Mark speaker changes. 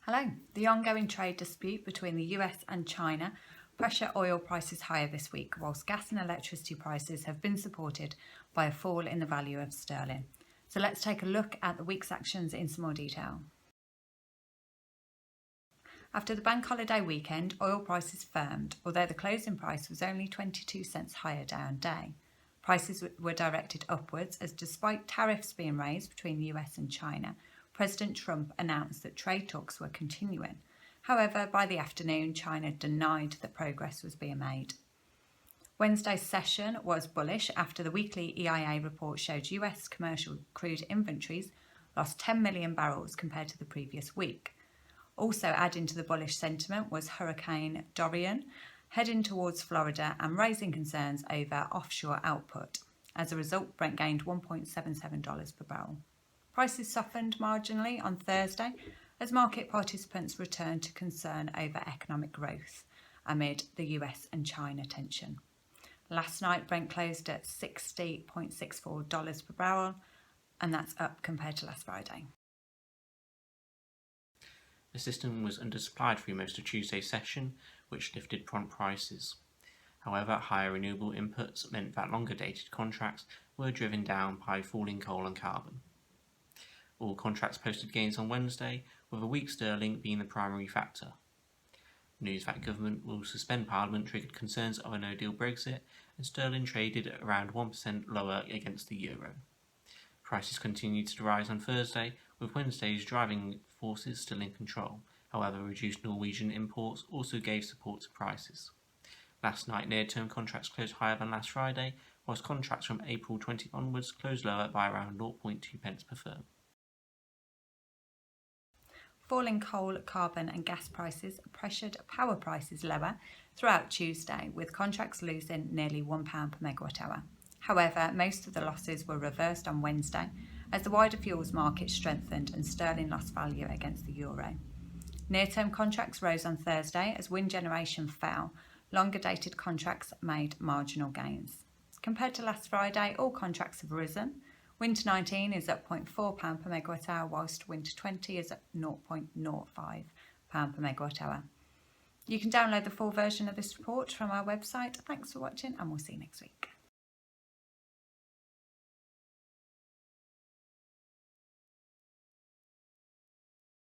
Speaker 1: Hello. The ongoing trade dispute between the US and China pressure oil prices higher this week, whilst gas and electricity prices have been supported by a fall in the value of sterling. So let's take a look at the week's actions in some more detail. After the bank holiday weekend, oil prices firmed, although the closing price was only 22 cents higher day on day. Prices were directed upwards as, despite tariffs being raised between the US and China, President Trump announced that trade talks were continuing. However, by the afternoon, China denied that progress was being made. Wednesday's session was bullish after the weekly EIA report showed US commercial crude inventories lost 10 million barrels compared to the previous week. Also adding to the bullish sentiment was Hurricane Dorian heading towards Florida and raising concerns over offshore output. As a result, Brent gained $1.77 per barrel. Prices softened marginally on Thursday as market participants returned to concern over economic growth amid the US and China tension. Last night, Brent closed at $60.64 per barrel, and that's up compared to last Friday.
Speaker 2: The system was undersupplied through most of Tuesday's session, which lifted prompt prices. However, higher renewable inputs meant that longer-dated contracts were driven down by falling coal and carbon. All contracts posted gains on Wednesday, with a weak sterling being the primary factor. News that government will suspend Parliament triggered concerns of a no-deal Brexit, and sterling traded at around 1% lower against the euro. Prices continued to rise on Thursday, with Wednesday's driving forces still in control. However, reduced Norwegian imports also gave support to prices. Last night, near-term contracts closed higher than last Friday, whilst contracts from April 20 onwards closed lower by around 0.2 pence per firm.
Speaker 1: Falling coal, carbon and gas prices pressured power prices lower throughout Tuesday, with contracts losing nearly £1 per megawatt hour. However, most of the losses were reversed on Wednesday as the wider fuels market strengthened and sterling lost value against the euro. Near-term contracts rose on Thursday as wind generation fell. Longer-dated contracts made marginal gains. Compared to last Friday, all contracts have risen. Wind to 19 is up £0.4 per megawatt hour, whilst wind to 20 is up £0.05 per megawatt hour. You can download the full version of this report from our website. Thanks for watching, and we'll see you next week.